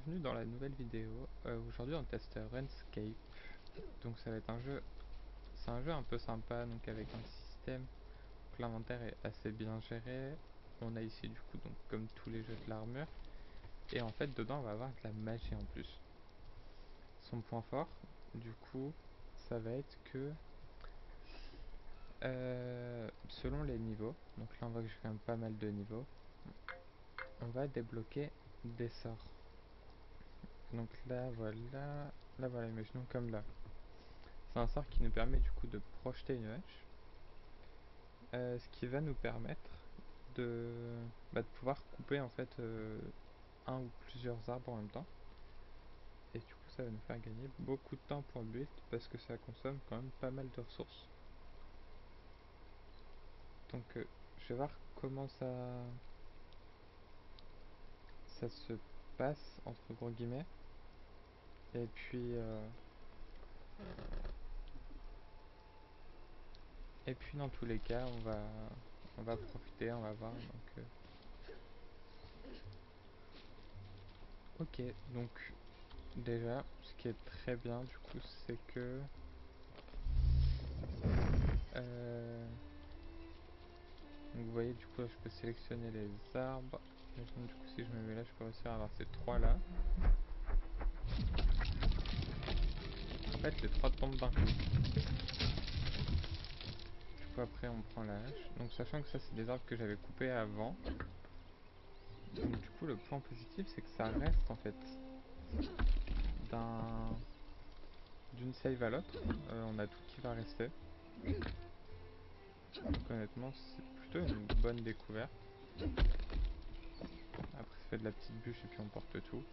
bienvenue dans la nouvelle vidéo. Aujourd'hui on teste RuneScape. Donc ça va être un jeu, c'est un jeu un peu sympa, donc avec un système. Donc l'inventaire est assez bien géré. On a ici du coup, donc comme tous les jeux, de l'armure. Et en fait dedans on va avoir de la magie en plus. Son point fort, du coup, ça va être que selon les niveaux, donc là on voit que j'ai quand même pas mal de niveaux, on va débloquer des sorts. Donc là voilà, imaginons comme là. C'est un sort qui nous permet du coup de projeter une hache, ce qui va nous permettre de pouvoir couper en fait un ou plusieurs arbres en même temps. Et du coup ça va nous faire gagner beaucoup de temps pour le build parce que ça consomme quand même pas mal de ressources. Donc je vais voir comment ça se passe entre gros guillemets. Et puis dans tous les cas on va profiter, on va voir. Donc ok, donc déjà ce qui est très bien du coup c'est que donc vous voyez du coup là, je peux sélectionner les arbres. Donc, du coup si je me mets là je peux réussir à avoir ces trois là. En fait les trois tombent d'un coup. Du coup après on prend la hache. Donc sachant que ça c'est des arbres que j'avais coupés avant. Donc du coup le point positif c'est que ça reste en fait d'une save à l'autre. On a tout qui va rester. Donc honnêtement c'est plutôt une bonne découverte. Après ça fait de la petite bûche et puis on porte tout.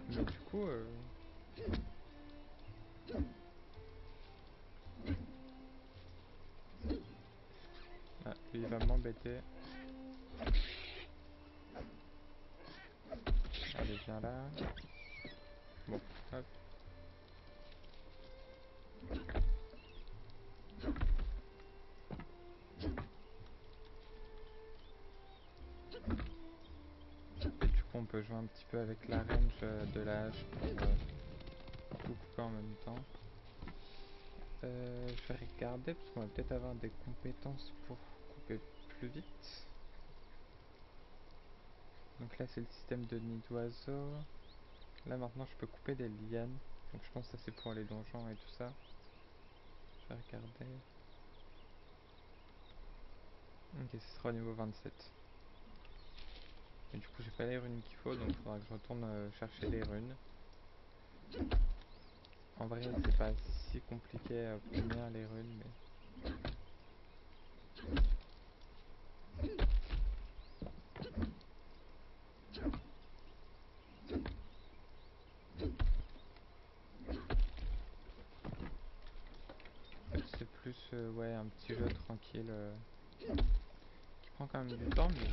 Mais du coup ah, il va m'embêter. Allez viens là. Bon hop. Et du coup on peut jouer un petit peu avec la range de la hache pour tout couper en même temps. Je vais regarder parce qu'on va peut-être avoir des compétences pour couper plus vite. Donc là c'est le système de nid d'oiseau. Là maintenant je peux couper des lianes. Donc je pense que ça c'est pour les donjons et tout ça. Je vais regarder. Ok, ce sera au niveau 27. Et du coup j'ai pas les runes qu'il faut, donc il faudra que je retourne chercher les runes. En vrai c'est pas si compliqué à obtenir les runes, mais... c'est plus ouais, un petit jeu tranquille qui prend quand même du temps mais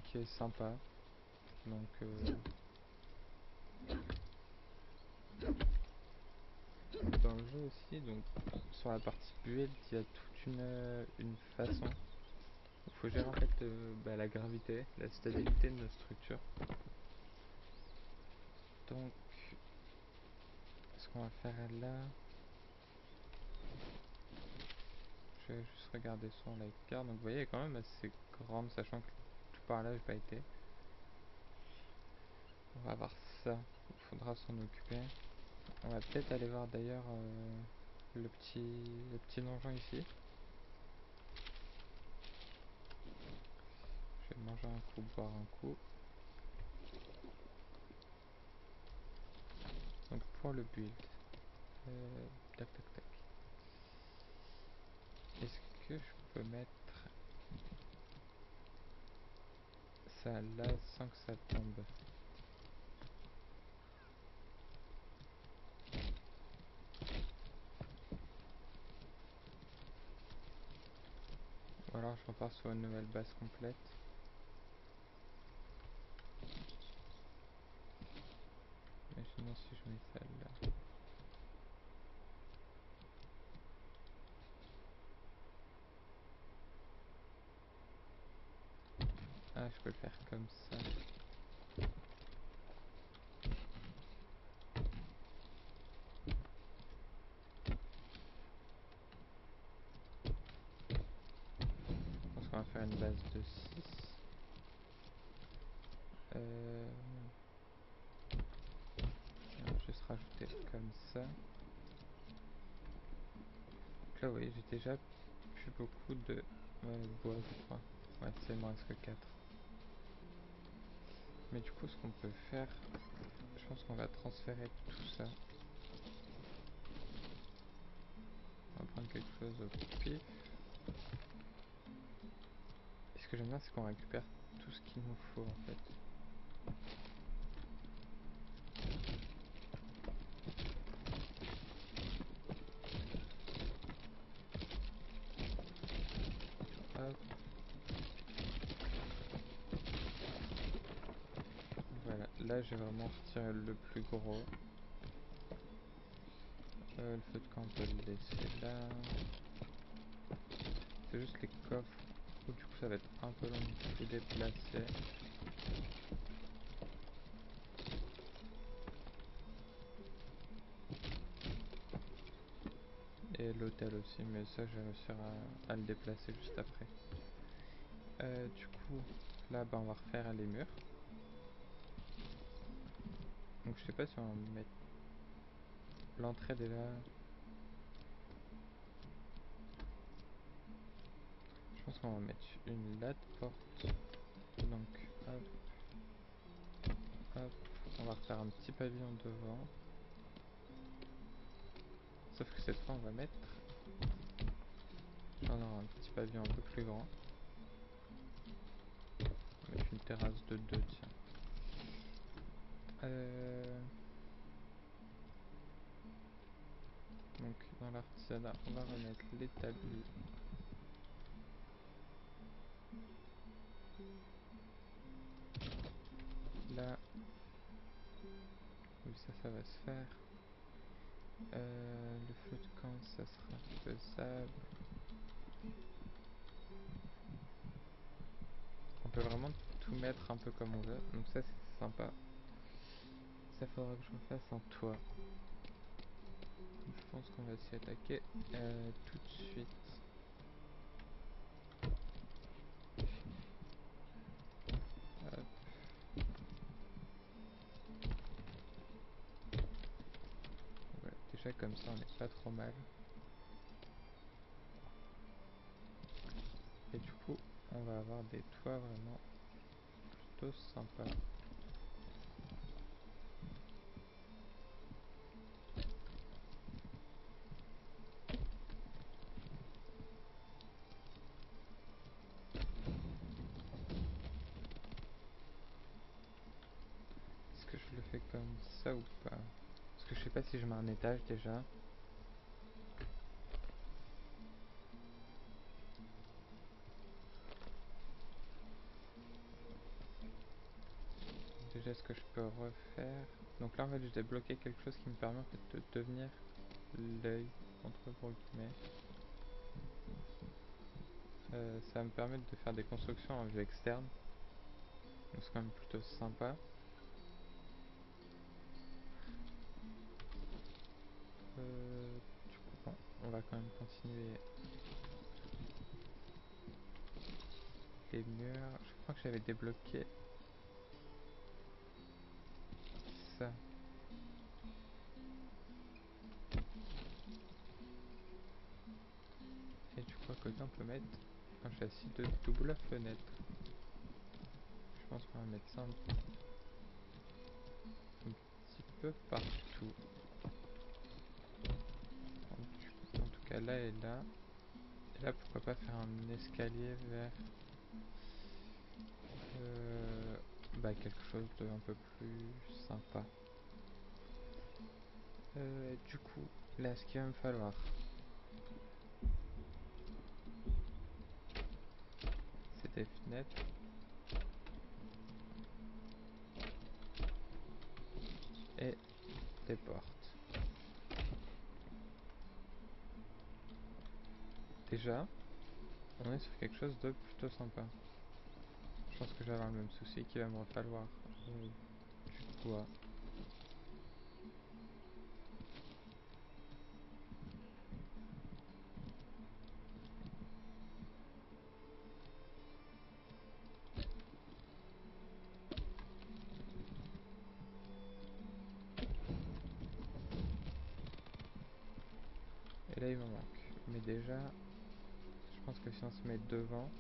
qui est sympa. Donc dans le jeu aussi, donc sur la partie build, il y a toute une façon. Il faut gérer en fait la gravité, la stabilité de nos structures. Donc ce qu'on va faire là, je vais juste regarder sur la carte. Donc vous voyez, elle est quand même assez grande, sachant que tout par là j'ai pas été. On va voir ça, il faudra s'en occuper. On va peut-être aller voir d'ailleurs le petit donjon ici. Je vais manger un coup, boire un coup. Donc pour le build, tac tac tac. Est-ce que je peux mettre ça là sans que ça tombe? Ou alors je repars sur une nouvelle base complète. Imaginons si je mets ça là. Ah, je peux le faire comme ça. on va faire une base de 6. On va juste rajouter comme ça. Donc là, vous voyez, j'ai déjà plus beaucoup de bois, je crois. Ouais, c'est il me reste que 4. Mais du coup, ce qu'on peut faire, je pense qu'on va transférer tout ça. On va prendre quelque chose au pif. Et ce que j'aime bien, c'est qu'on récupère tout ce qu'il nous faut en fait. Hop. Voilà, là j'ai vraiment retiré le plus gros. Le feu de camp on peut le laisser là. C'est juste les coffres où du coup ça va être un peu long de tout déplacer. Et l'hôtel aussi, mais ça je vais réussir à le déplacer juste après. Du coup, là bah, on va refaire les murs. Donc je sais pas si on va mettre l'entrée déjà. Je pense qu'on va mettre une latte porte. Donc hop, hop. On va refaire un petit pavillon devant. Sauf que cette fois on va mettre un petit pavillon un peu plus grand. On va mettre une terrasse de 2, tiens. Donc dans l'artisanat, on va remettre l'établi. Là, oui ça va se faire. Le feu de camp, ça sera faisable. On peut vraiment tout mettre un peu comme on veut, donc ça c'est sympa. Ça faudra que je refasse un toit. Je pense qu'on va s'y attaquer tout de suite. Hop. Voilà, déjà comme ça on n'est pas trop mal. Et du coup on va avoir des toits vraiment plutôt sympas. Est-ce que je le fais comme ça ou pas? Parce que je sais pas si je mets un étage déjà. Déjà ce que je peux refaire. Donc là en fait j'ai débloqué quelque chose qui me permet en fait de devenir l'œil entre gros guillemets. Ça va me permettre de faire des constructions en vue externe. Donc c'est quand même plutôt sympa. Du coup bon, on va quand même continuer les murs. Je crois que j'avais débloqué ça. Et du coup à côté on peut mettre un châssis de double fenêtre. Je pense qu'on va mettre ça un petit peu partout. En tout cas là et là. Et là pourquoi pas faire un escalier vers quelque chose de un peu plus sympa. Du coup, là ce qu'il va me falloir, c'est des fenêtres et des portes. Déjà, on est sur quelque chose de plutôt sympa. Je pense que je vais avoir le même souci qu'il va me falloir du bois. Et là il me manque. Mais déjà, je pense que si on se met devant,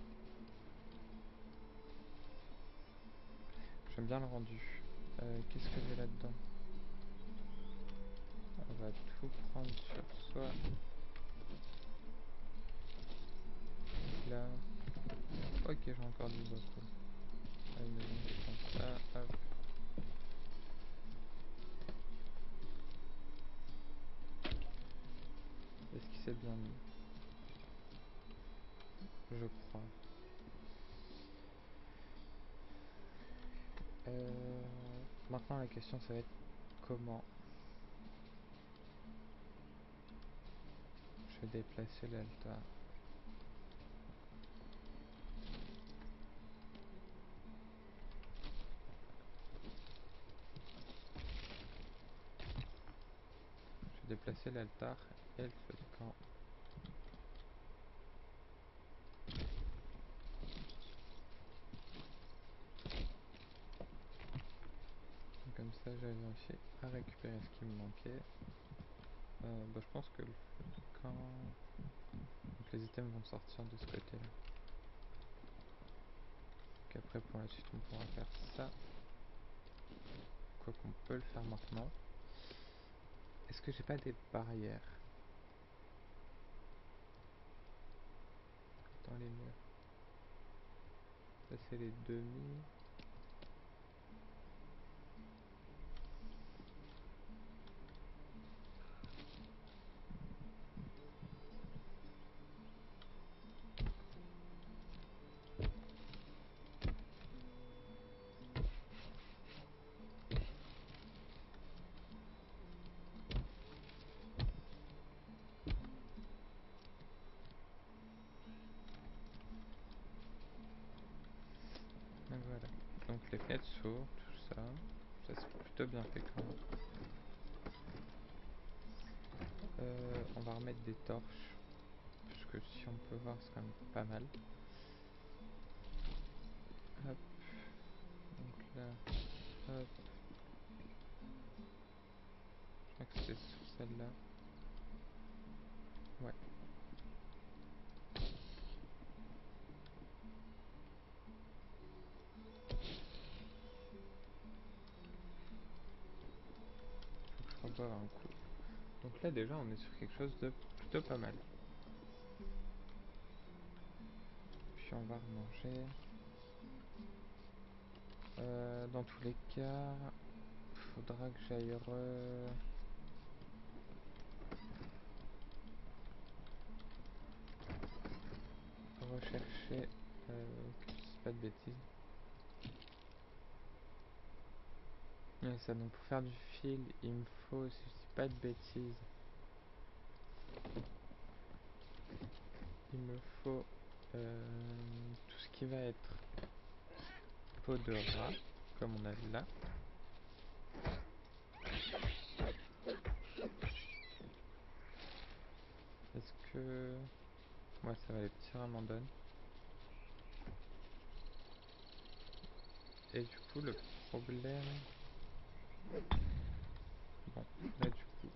j'aime bien le rendu. Qu'est-ce que j'ai là-dedans? On va tout prendre sur soi. Là. Ok, j'ai encore du bois, cool. Allez, je prends ça, hop. Est-ce qu'il s'est bien mis? Je crois. Maintenant la question ça va être comment je vais déplacer l'altar. Je vais déplacer l'altar et le feu de camp. Comme ça j'ai réussi à récupérer ce qui me manquait. Je pense que le feu de camp... Donc les items vont sortir de ce côté là. Donc après pour la suite on pourra faire ça. Quoi qu'on peut le faire maintenant. Est-ce que j'ai pas des barrières dans les murs? Ça c'est les demi. Donc voilà. Donc les fenêtres s'ouvrent, tout ça. Ça c'est plutôt bien fait quand même. On va remettre des torches. Puisque si on peut voir c'est quand même pas mal. Hop. Donc là, hop. Je crois que c'est sur celle-là. Ouais. Faut que je revoie un coup. Donc là déjà on est sur quelque chose de plutôt pas mal. Puis on va remanger. Dans tous les cas, faudra que j'aille rechercher, que je dise pas de bêtises. Ouais, ça, donc pour faire du fil, il me faut, si je dis pas de bêtises, il me faut tout ce qui va être peau de rat, comme on a là. Est-ce que... Ouais, ça va, les petits rats m'en donnent. Et du coup, le problème... Bon, là du coup...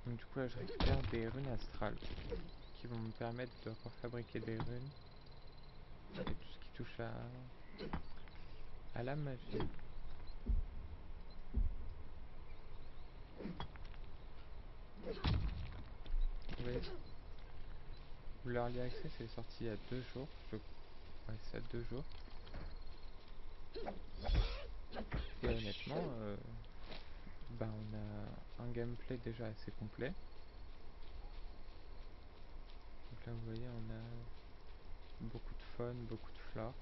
Donc du coup, là je récupère des runes astrales qui vont me permettre de refabriquer des runes. Et tout ce qui touche à la magie. Oui. L'Early Access est sorti il y a 2 jours. Ouais, c'est à 2 jours. Et honnêtement, bah on a un gameplay déjà assez complet. Donc là vous voyez on a beaucoup de faune, beaucoup de flore.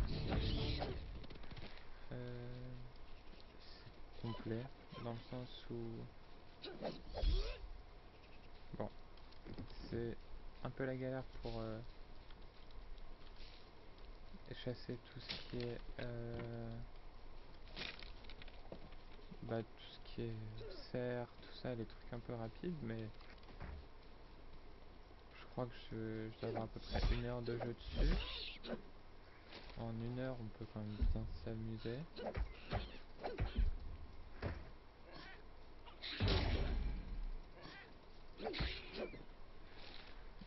C'est complet dans le sens où bon c'est un peu la galère pour chasser tout ce qui est bah, tout ce qui est cerf, tout ça, les trucs un peu rapides, mais je crois que je dois avoir à peu près 1 heure de jeu dessus. En 1 heure, on peut quand même bien s'amuser.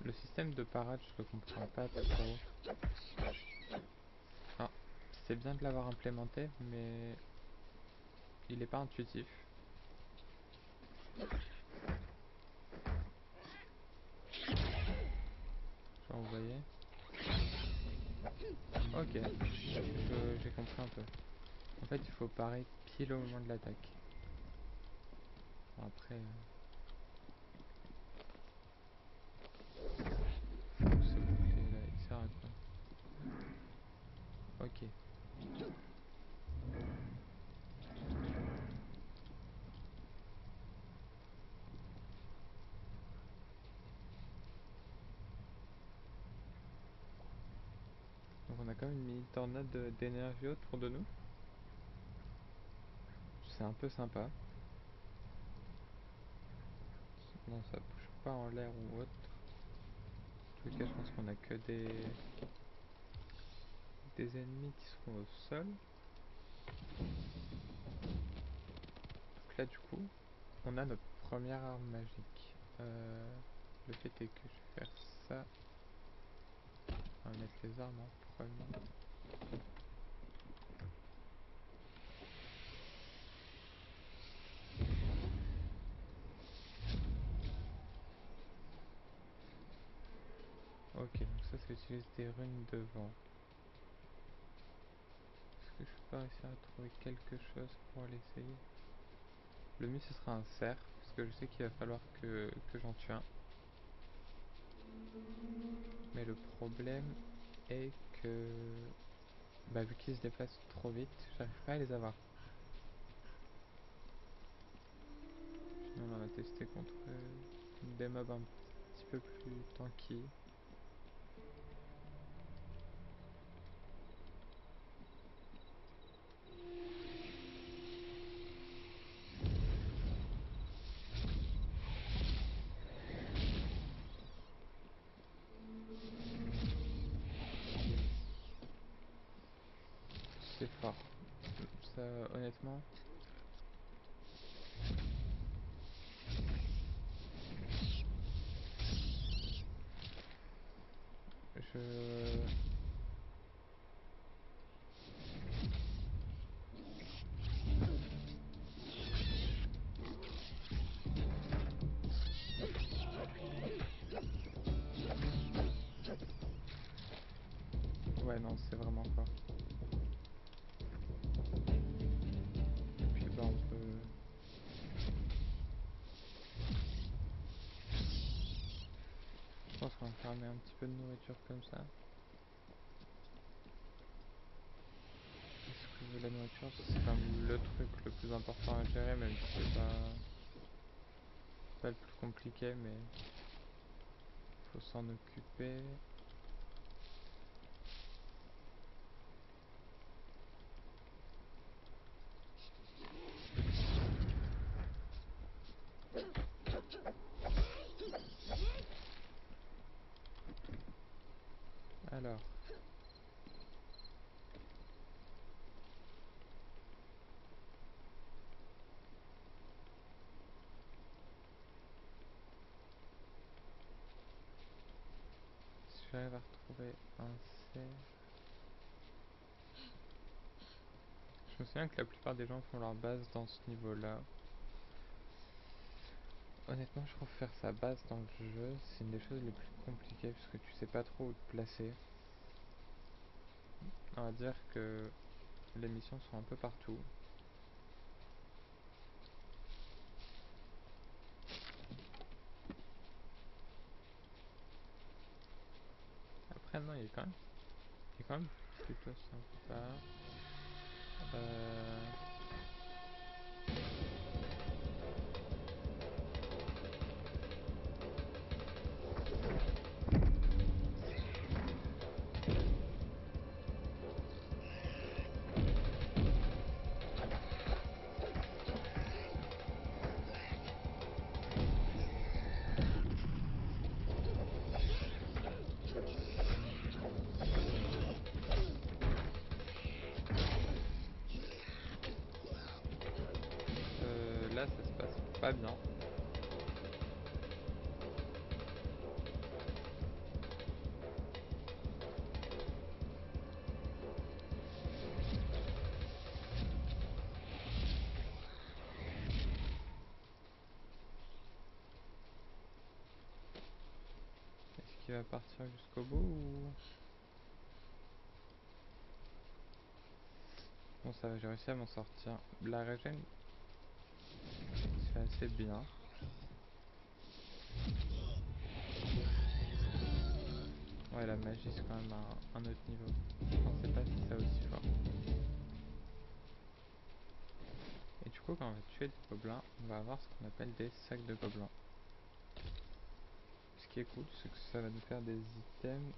Le système de parade, je le comprends pas trop. Enfin, c'est bien de l'avoir implémenté, mais il est pas intuitif. Genre, vous voyez. Ok, j'ai compris un peu. En fait, il faut parer pile au moment de l'attaque. Bon, après, ce bouclier là, il sert à quoi? Ok. Donc on a quand même une mini tornade d'énergie autour de nous. C'est un peu sympa. Non, ça bouge pas en l'air ou autre. En tout cas, je pense qu'on a que des ennemis qui seront au sol. Donc là, du coup, on a notre première arme magique. Le fait est que je vais faire ça. On va mettre les armes en premier. Ok, donc ça utilise des runes de vent. Est-ce que je peux pas réussir à trouver quelque chose pour l'essayer? Le mieux ce sera un cerf, parce que je sais qu'il va falloir que j'en tue un. Mais le problème est que, bah, vu qu'ils se déplacent trop vite, j'arrive pas à les avoir. Sinon on en a testé contre des mobs un petit peu plus tanky. C'est fort. Ça, honnêtement, je... Ouais, non, c'est vraiment fort. Et puis, bah, on peut... Je pense qu'on va farmer un petit peu de nourriture comme ça. Parce que la nourriture, c'est quand même le truc le plus important à gérer, même si c'est pas le plus compliqué, mais faut s'en occuper. Alors, si j'arrive à retrouver un cerf... Je me souviens que la plupart des gens font leur base dans ce niveau-là. Honnêtement, je trouve faire sa base dans le jeu, c'est une des choses les plus compliquées parce que tu sais pas trop où te placer. On va dire que les missions sont un peu partout. Après, non, il est quand même plutôt sympa. Euh... Là, ça se passe pas bien. qui va partir jusqu'au bout ou... Bon ça va, j'ai réussi à m'en sortir. La régène, c'est assez bien. Ouais, la magie c'est quand même un autre niveau. Je pensais pas que c'était aussi fort. Et du coup quand on va tuer des gobelins, on va avoir ce qu'on appelle des sacs de gobelins. Ce qui est cool, c'est que ça va nous faire des items.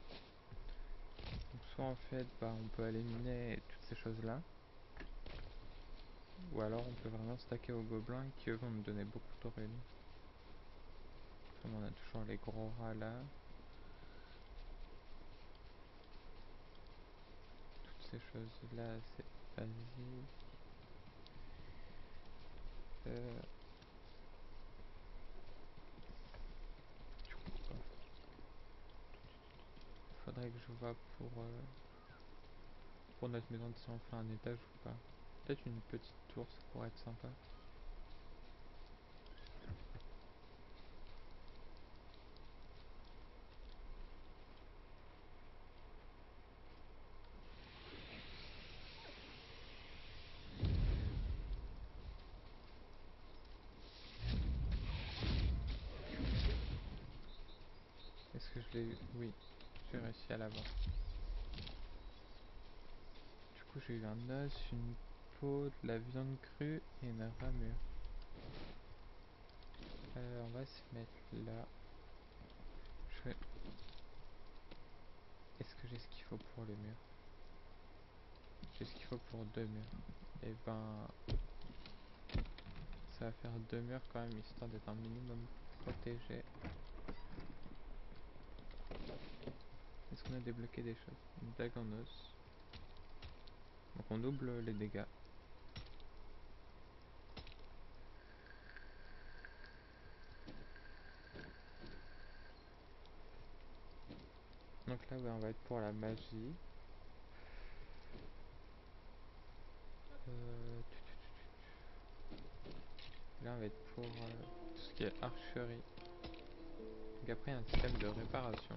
Donc soit en fait, on peut aller miner toutes ces choses là. Ou alors on peut vraiment stacker aux gobelins qui eux vont nous donner beaucoup de runes. Comme on a toujours les gros rats là. Toutes ces choses là c'est basique. Du coup, faudrait que je vois pour notre maison si on fait un étage ou pas. Peut-être une petite tour, ça pourrait être sympa. Est-ce que je l'ai eu? Oui, j'ai réussi à l'avoir. Du coup j'ai eu un os, une peau, de la viande crue et une ramure. On va se mettre là. Est-ce que j'ai ce qu'il faut pour le mur? J'ai ce qu'il faut pour 2 murs. Et ben, ça va faire 2 murs quand même, histoire d'être un minimum protégé. Est-ce qu'on a débloqué des choses? Une dague en os. Donc on double les dégâts. Donc là, ouais, on va être pour la magie. Là, on va être pour tout ce qui est archerie. Donc après, il y a un système de réparation.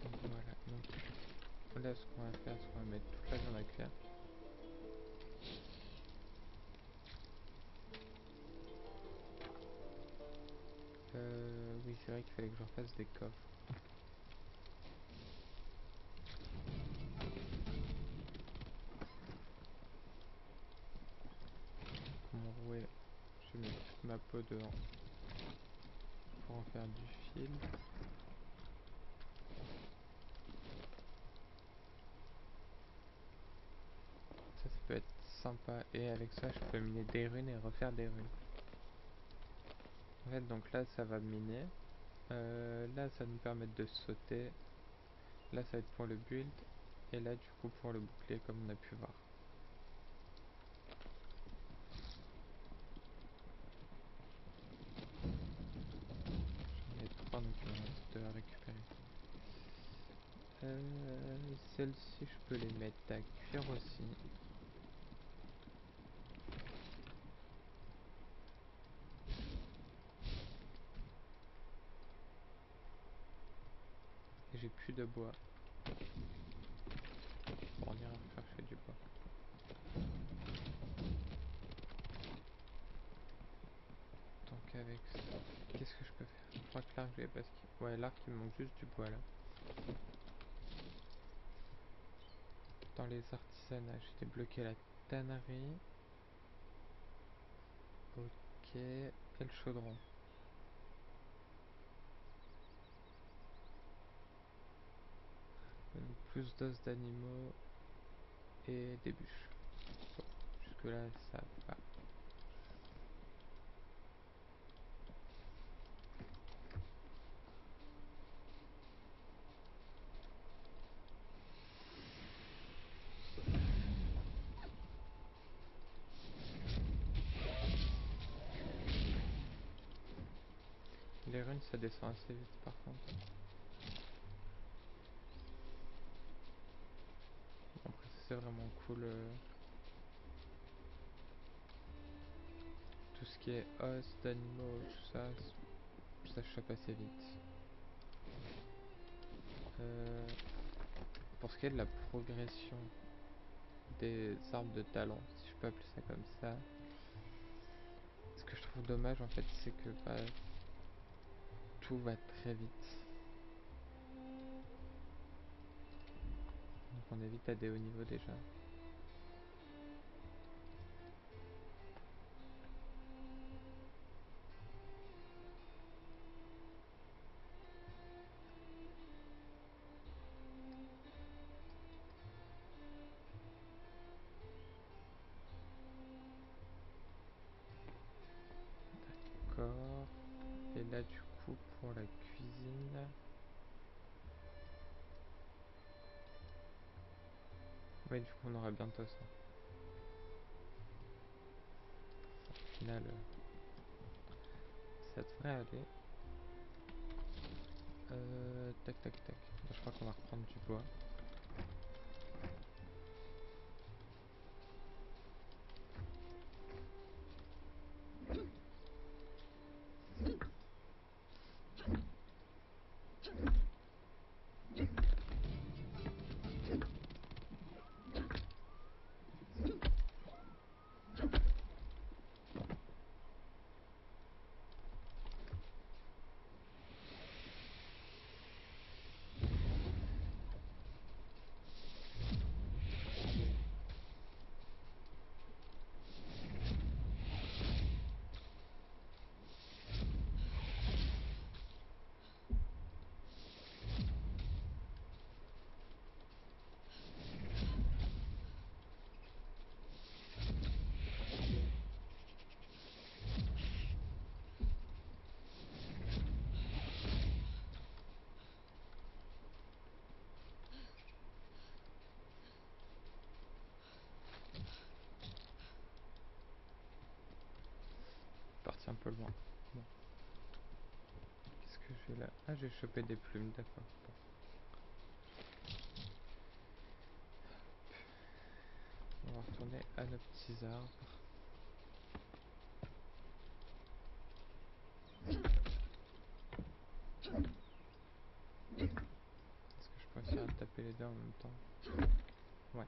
Donc voilà. Donc là, ce qu'on va faire, c'est qu'on va mettre toute la viande à cuire. Oui, c'est vrai qu'il fallait que je refasse des coffres. Mon rouet, je mets toute ma peau dedans pour en faire du fil. Ça peut être sympa. Et avec ça, je peux miner des runes et refaire des runes. En fait, donc là, ça va miner. Là, ça va nous permettre de sauter. Là, ça va être pour le build. Et là, du coup, pour le bouclier, comme on a pu voir. J'en ai 3, donc il me reste 2 à récupérer. Celles-ci, je peux les mettre à cuire aussi. Et j'ai plus de bois. Bon, on ira rechercher du bois. Donc avec ça, qu'est-ce que je peux faire? Je crois que l'arc, je l'ai parce que... Ouais, l'arc, il me manque juste du bois là. Dans les artisanats, j'ai débloqué la tannerie. Ok, et le chaudron. Donc plus d'os d'animaux et des bûches. Bon, jusque là ça va. Les les runes ça descend assez vite par contre. Bon, après ça c'est vraiment cool. Tout ce qui est os d'animaux, tout ça, ça chope assez vite. Pour ce qui est de la progression des arbres de talent, si je peux appeler ça comme ça, ce que je trouve dommage en fait c'est que bah, tout va très vite. Donc on est vite à des hauts niveaux déjà. D'accord. Et là du coup pour la cuisine... Ouais, du coup on aura bientôt ça. Au final, ça devrait aller. Tac tac tac. Je crois qu'on va reprendre du bois. Parti un peu loin. Bon. Qu'est-ce que j'ai là? Ah, j'ai chopé des plumes, d'accord. Bon. On va retourner à nos petits arbres. Est-ce que je peux essayer de taper les deux en même temps? Ouais.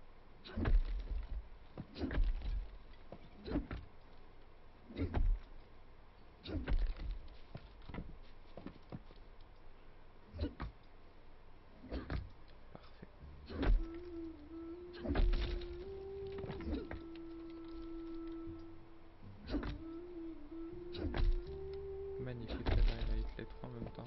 Parfait. Magnifique, là j'arrive à hit les trois en même temps.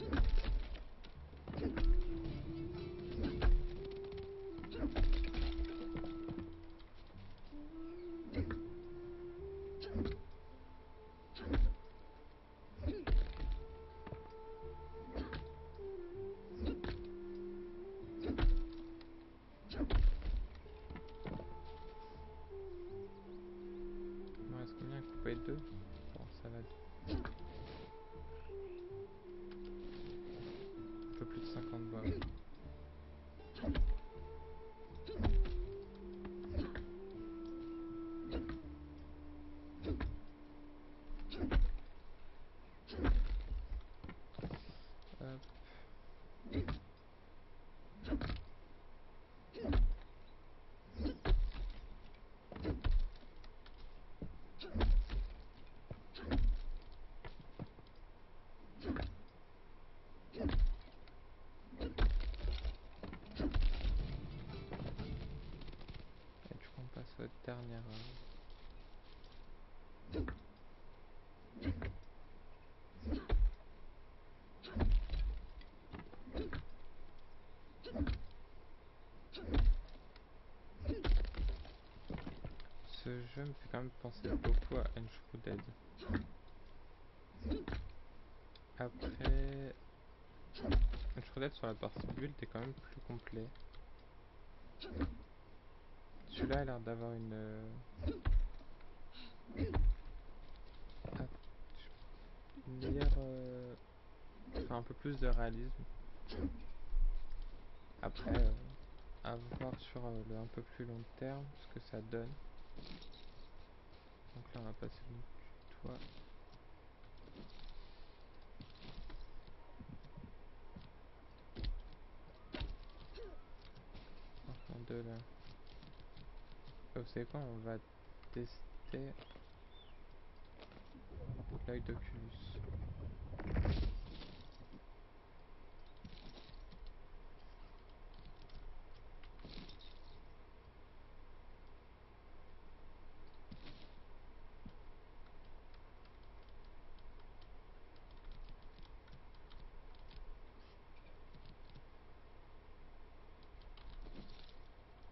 Il me reste combien à couper? Deux? Bon, ça va. Un peu plus de 50 bois. Hop. Et du coup on passe au dernier arbre. Ce jeu me fait quand même penser beaucoup à Unshrouded. Après, Unshrouded sur la partie build est quand même plus complet. Celui-là a l'air d'avoir une meilleure faire un peu plus de réalisme. Après, à voir sur le un peu plus long terme ce que ça donne. Donc là on va passer donc du toit. Enfin de là. Vous savez quoi, on va tester l'œil d'Oculus.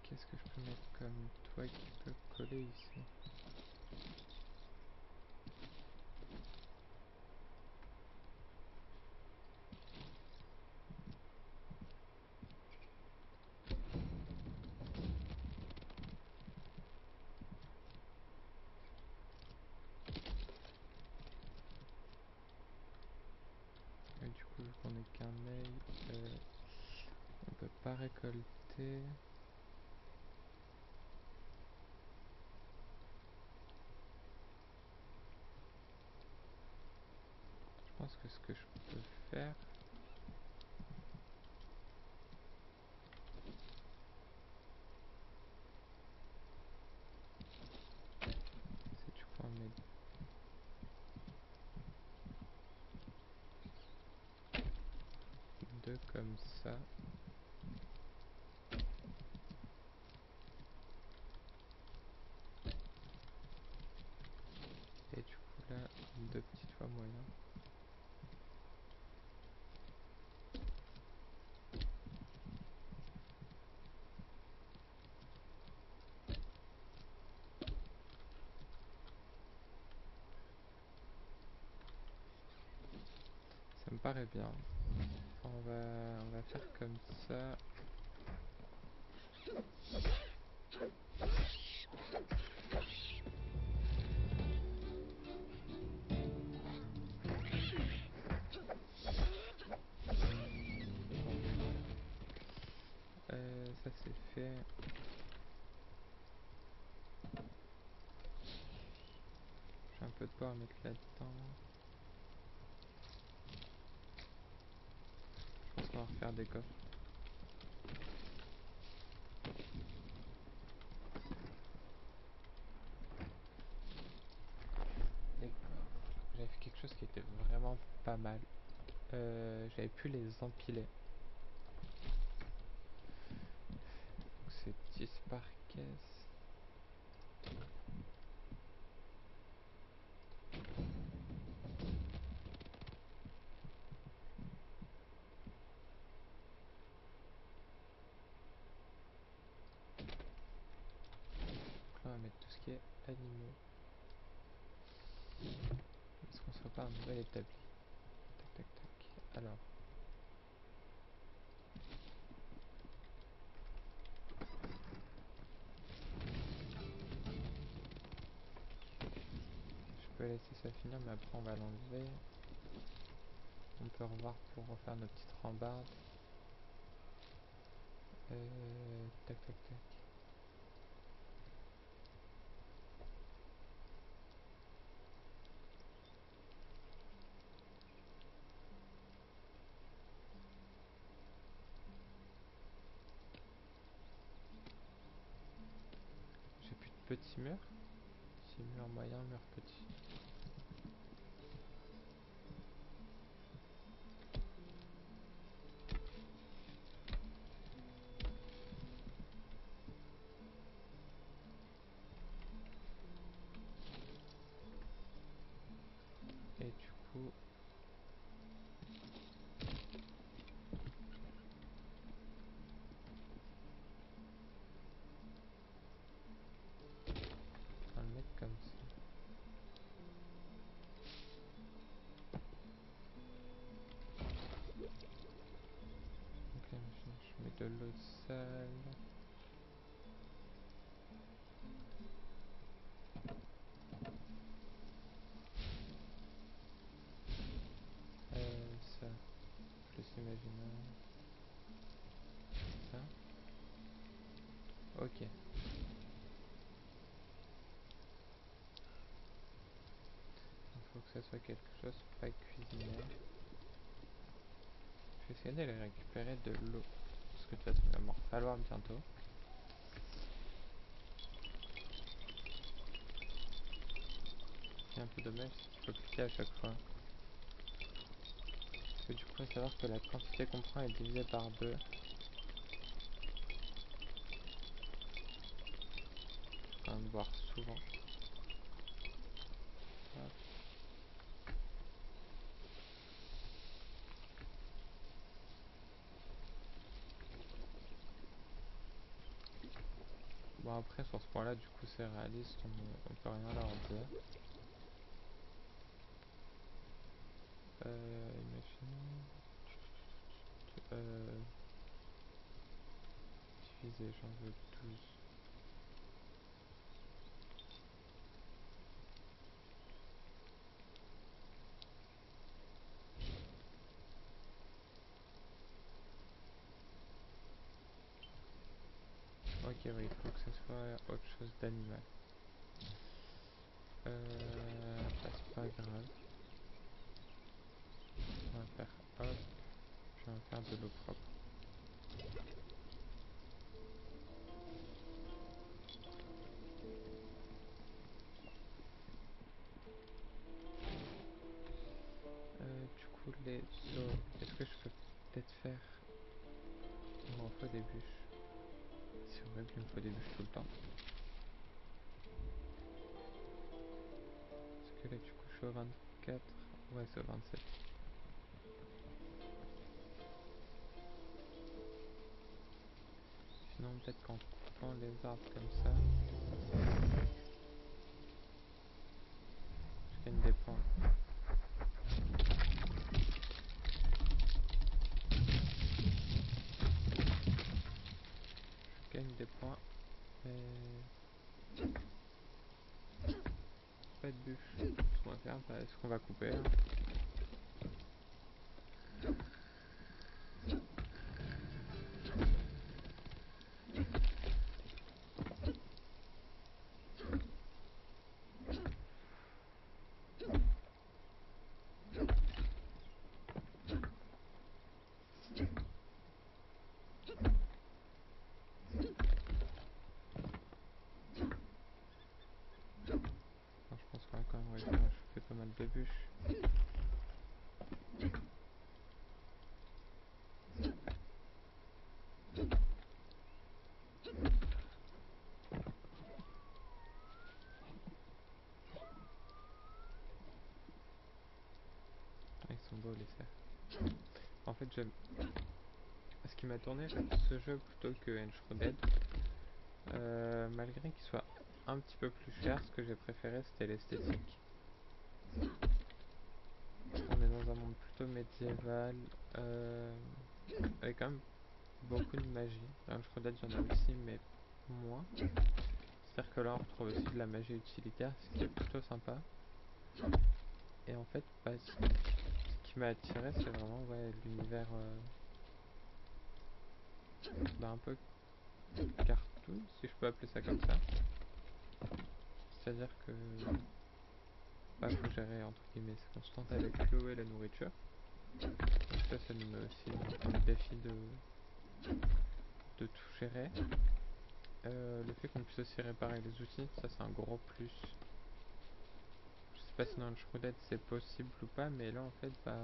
Qu'est-ce que je peux mettre comme toit qui peut coller ici? Et du coup, vu qu'on est qu'un œil, on peut pas récolter. Je pense que ce que je peux faire, c'est du coup en mettre deux comme ça. Et du coup là, deux petits toits moyens. Ça me paraît bien. On va faire comme ça. Ça c'est fait. J'ai un peu de bois à mettre là-dedans. Je pense qu'on va refaire des coffres. Des coffres. J'avais fait quelque chose qui était vraiment pas mal. J'avais pu les empiler. Donc c'est 10 par caisse. Donc là on va mettre tout ce qui est animaux. Est-ce qu'on serait pas un nouvel établi? Tac tac tac. Alors. Je peux laisser ça finir mais après on va l'enlever. On peut revoir pour refaire nos petites rambardes. Tac tac tac. J'ai plus de petits murs. Si mur moyen, mur petit. Et du coup, on va le mettre comme ça. Donc là, je mets de l'eau sale. Ça. Ok. Il faut que ça soit quelque chose pas cuisiné. Je vais essayer d'aller récupérer de l'eau. Parce que de toute façon, il va m'en falloir bientôt. C'est un peu dommage, il faut cliquer à chaque fois. Parce que du coup, il faut savoir que la quantité qu'on prend est divisée par 2. Faut quand même boire souvent. Hop. Bon après sur ce point là du coup c'est réaliste, on peut rien leur dire. Imaginons... Diviser, j'en veux 12. Ok oui, il faut que ce soit autre chose d'animal. Bah c'est pas grave. On va faire hop, puis on va faire de l'eau propre. Du coup les eaux, est-ce que je peux peut-être faire... Il m'en faut des bûches. C'est horrible, il me faut des bûches tout le temps. Parce que là du coup je suis au 24, ouais c'est au 27. Sinon peut-être qu'en coupant les arbres comme ça, je gagne des points. Je gagne des points, mais pas de bûches. Ce qu'on va faire, bah, ce qu'on va couper. Hein. Enfin, je pense qu'on va quand même réussir à chauffer pas mal de bûches. Ah, ils sont beaux les cerfs. En fait, j'aime. Ce qui m'a tourné ce jeu plutôt que Enshrouded, malgré qu'il soit un petit peu plus cher, ce que j'ai préféré c'était l'esthétique. On est dans un monde plutôt médiéval, avec quand même beaucoup de magie. Enshrouded, il y en a aussi, mais moins. C'est-à-dire que là, on retrouve aussi de la magie utilitaire, ce qui est plutôt sympa. Et en fait, bah, ce qui m'a attiré, c'est vraiment ouais, l'univers bah, un peu cartoon, si je peux appeler ça comme ça. C'est-à-dire que bah, faut gérer entre guillemets ses constantes avec l'eau et la nourriture. Donc ça nous met aussi un défi de tout gérer. Le fait qu'on puisse aussi réparer les outils, ça c'est un gros plus. Je sais pas si dans le Shrouded c'est possible ou pas, mais là en fait, bah,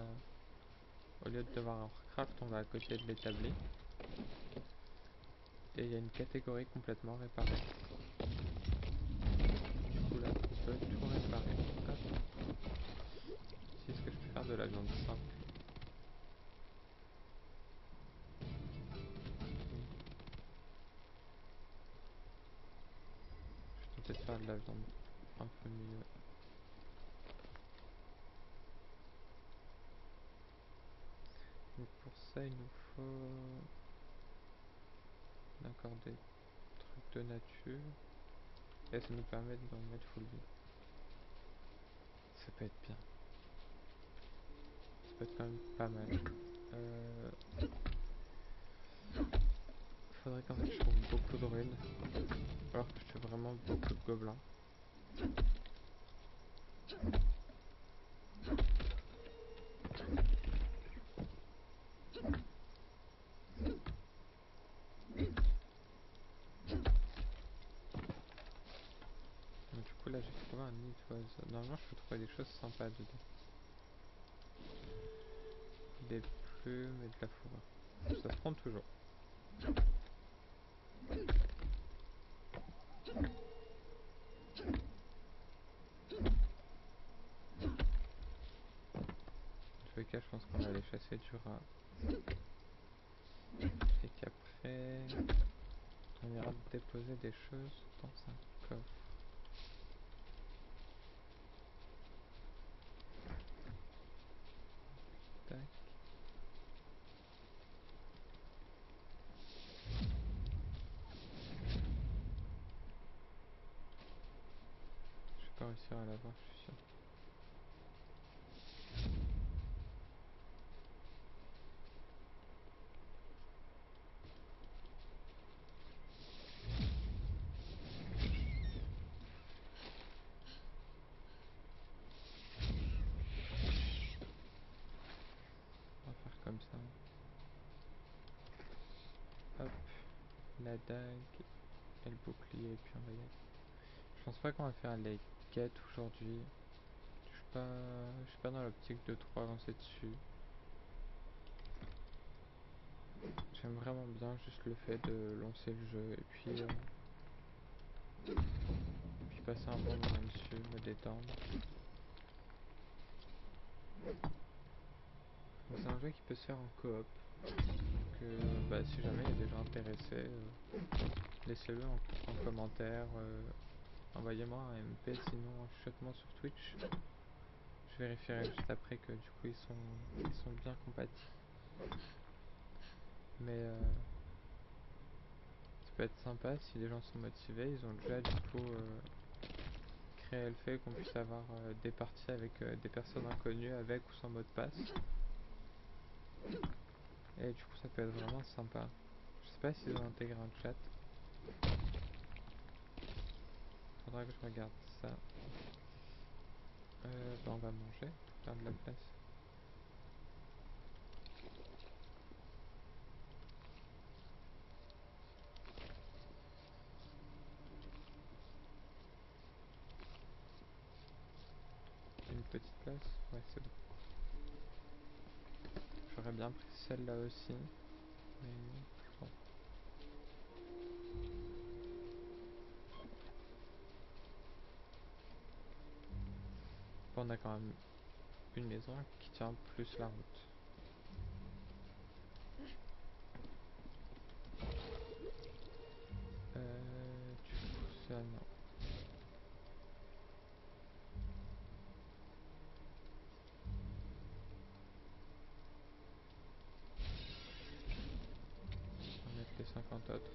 au lieu de devoir en recraft, on va à côté de l'établi. Et il y a une catégorie complètement réparée. Du coup là, on peut tout réparer. Hop. Si, est-ce que je peux faire de la viande simple? Je peux peut-être faire de la viande un peu mieux. Donc pour ça, il nous faut d'accord des trucs de nature. Et ça nous permet d'en mettre full vie. Ça peut être bien. Ça peut être quand même pas mal. faudrait qu'en fait je trouve beaucoup de runes. Alors que je fais vraiment beaucoup de gobelins. Donc, du coup là j'ai trouvé un nid d'oiseau. Normalement je peux trouver des choses sympas dedans. Des plumes et de la fourrure. Ça se prend toujours. En tous les cas, je pense qu'on va aller chasser du rat. Et qu'après, on ira déposer des choses dans un coffre. Tac. Je vais pas réussir à l'avoir, je suis sûr. On va faire comme ça. Hop, la dague et le bouclier, et puis on va y aller. Je pense pas qu'on va faire les quêtes aujourd'hui. Je suis pas dans l'optique de trop avancer dessus. J'aime vraiment bien juste le fait de lancer le jeu et puis passer un bon moment dessus, me détendre. C'est un jeu qui peut se faire en coop. Donc si jamais il y a des gens intéressés, laissez-le en commentaire. Envoyez-moi un MP, sinon chuchote-moi sur Twitch. Je vérifierai juste après que du coup ils sont bien compatibles. Mais ça peut être sympa si les gens sont motivés. Ils ont déjà du coup créé le fait qu'on puisse avoir des parties avec des personnes inconnues avec ou sans mot de passe. Et du coup ça peut être vraiment sympa. Je sais pas s'ils ont intégré un chat. Faudra que je regarde ça. On va manger pour faire de la place. Une petite place. Ouais, c'est bon. J'aurais bien pris celle-là aussi, mais bon. Bon, on a quand même une maison qui tient plus la route. Du coup, ça non. On va mettre les 50 autres.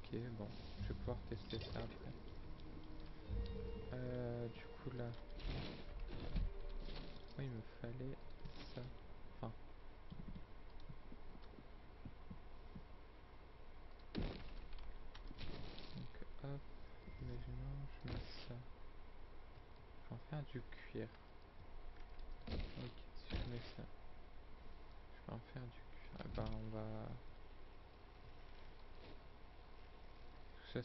Ok, bon, je vais pouvoir tester ça après. Du coup là, oui, il me fallait ça. Enfin, donc hop, imaginons, je mets ça. Je vais en faire du cuir. Ok, si je mets ça, je vais en faire du cuir. Eh ben, on va. Tout ça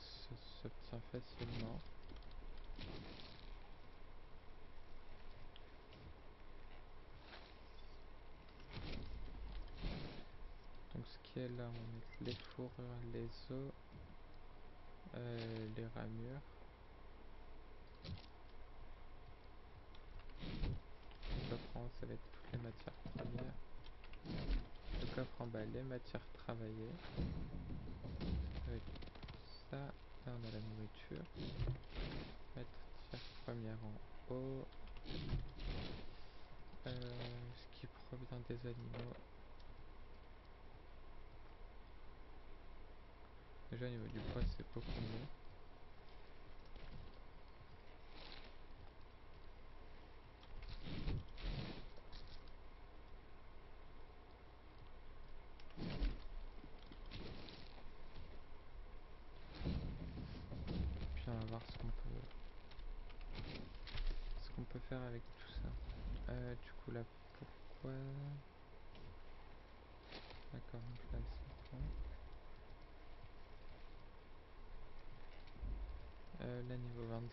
s'obtient facilement. Donc ce qui est là, on va mettre les fourrures, les os, les ramures. Le coffre en haut, ça va être toutes les matières premières. Le coffre en bas, les matières travaillées. Avec ça, là on a la nourriture. Matière première en haut. Ce qui provient des animaux. Déjà au niveau du poids c'est beaucoup mieux. faire avec tout ça? Du coup là, pourquoi... D'accord, donc là c'est bon. Là niveau 26,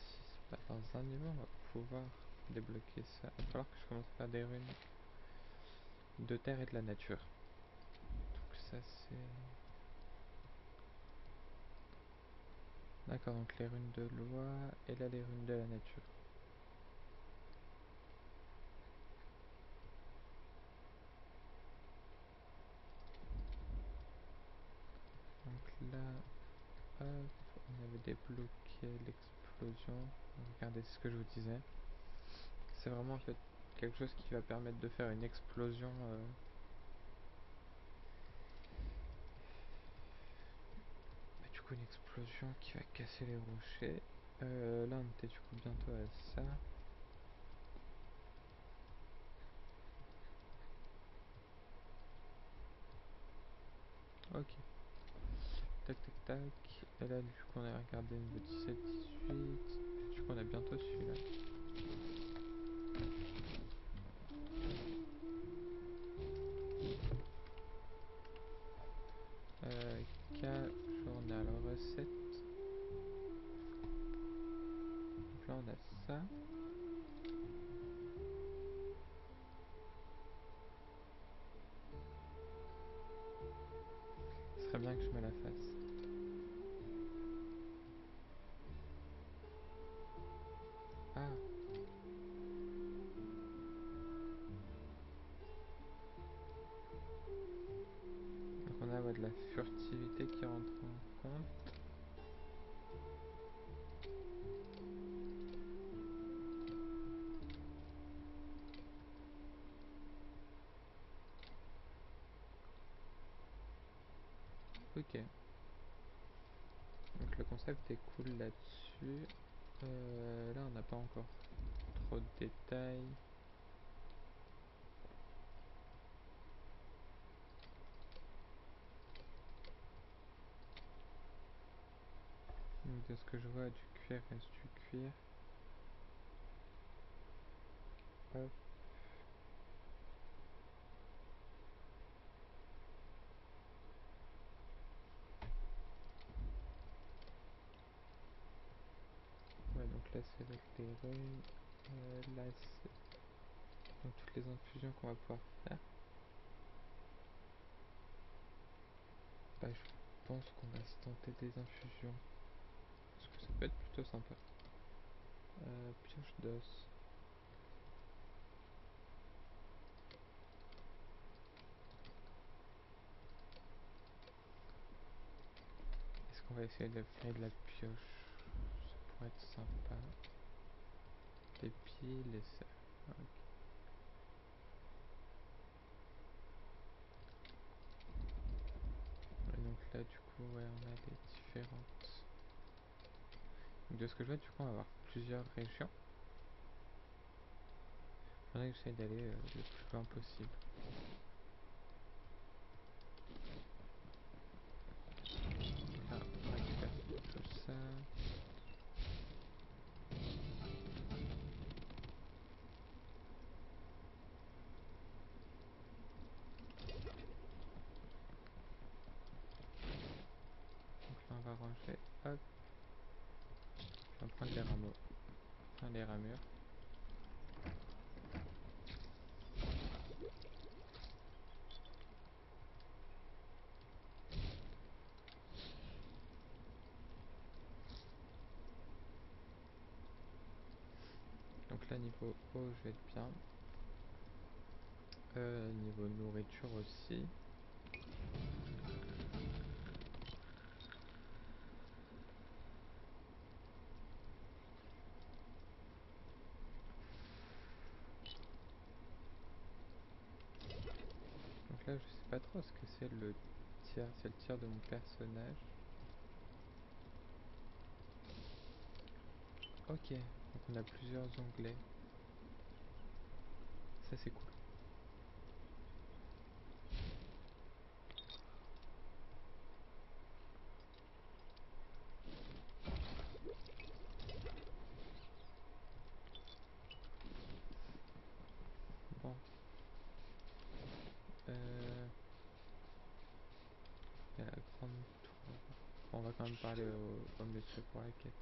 bah, dans un niveau on va pouvoir débloquer ça. Il va falloir que je commence à faire des runes de terre et de la nature. Donc ça c'est... D'accord, donc les runes de loi et là les runes de la nature. Donc là, hop, on avait débloqué l'explosion. Regardez, c'est ce que je vous disais. C'est vraiment en fait quelque chose qui va permettre de faire une explosion. Bah, du coup, une explosion qui va casser les rochers. Là, on était du coup bientôt à ça. Ok. Tac, tac, tac. Et là, du coup, on a regardé niveau 17, 18. Du coup, on a bientôt celui-là. K journal recette. Donc là, on a ça. Ce serait bien que je me la fasse. Ah. Donc on a de la furtivité qui rentre en compte. Ok. Donc le concept est cool là-dessus. Là on n'a pas encore trop de détails. Donc de ce que je vois, du cuir reste du cuir. Hop. Ouais, donc là c'est avec les runes. Là c'est donc toutes les infusions qu'on va pouvoir faire. Bah, je pense qu'on va se tenter des infusions. Parce que ça peut être plutôt sympa. Pioche d'os. Est-ce qu'on va essayer de faire de la pioche? Ça pourrait être sympa. Des piles et ça. Ok. Et donc là du coup ouais on a les différentes. Donc de ce que je vois du coup on va avoir plusieurs régions. Faudrait que j'essaie d'aller le plus loin possible. Là on récupère tout ça. Donc là on va ranger, hop. On va prendre les rameaux. Enfin les ramures. Donc là niveau eau je vais être bien. Niveau nourriture aussi. Donc là je sais pas trop ce que c'est le tir. C'est le tir de mon personnage. Ok, donc on a plusieurs onglets. Ça c'est cool. 33. Bon, on va quand même parler au monsieur pour la quête.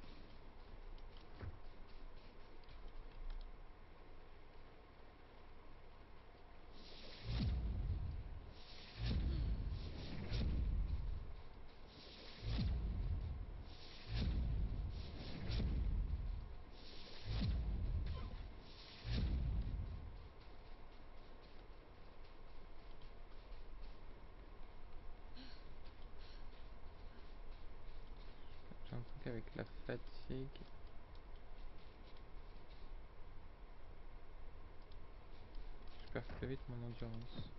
J'ai un truc avec la fatigue. Je perds très vite mon endurance.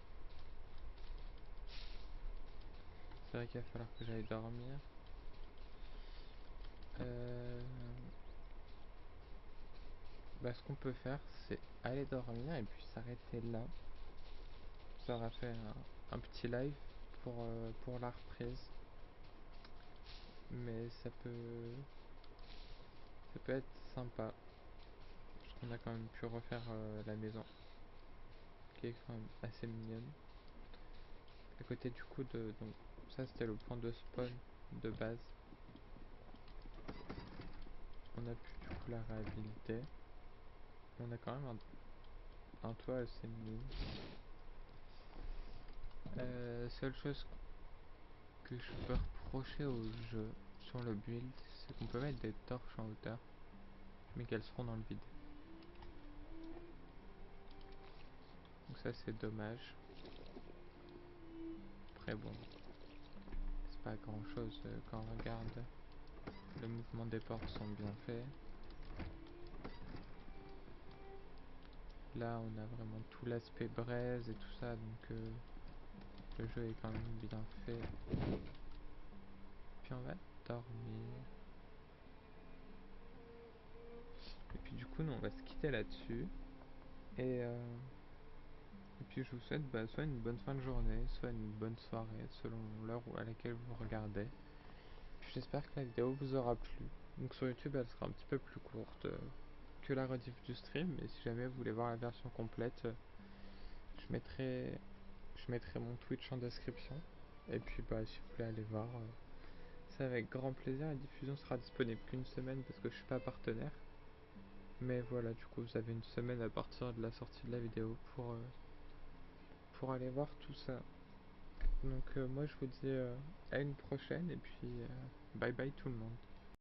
C'est vrai qu'il va falloir que j'aille dormir. Ce qu'on peut faire, c'est aller dormir et puis s'arrêter là. Ça aura fait un petit live pour la reprise. Mais ça peut être sympa. Parce qu'on a quand même pu refaire la maison, qui est quand même assez mignonne. À côté du coup donc ça c'était le point de spawn de base. On a pu du coup la réhabiliter. On a quand même un toit assez nul. Seule chose que je peux reprocher au jeu sur le build, c'est qu'on peut mettre des torches en hauteur, mais qu'elles seront dans le vide. Donc ça c'est dommage. Après bon, c'est pas grand chose quand on regarde. Le mouvement des portes sont bien faits. Là on a vraiment tout l'aspect braise et tout ça, donc le jeu est quand même bien fait. Puis on va dormir. Et puis du coup nous on va se quitter là-dessus. Et puis je vous souhaite soit une bonne fin de journée, soit une bonne soirée, selon l'heure à laquelle vous regardez. Puis j'espère que la vidéo vous aura plu. Donc sur YouTube elle sera un petit peu plus courte que la rediff du stream, mais si jamais vous voulez voir la version complète, je mettrai mon Twitch en description. Et puis si vous voulez aller voir, c'est avec grand plaisir. La diffusion sera disponible qu'une semaine parce que je suis pas partenaire. Mais voilà, du coup vous avez une semaine à partir de la sortie de la vidéo pour aller voir tout ça. Donc moi je vous dis à une prochaine et puis bye bye tout le monde.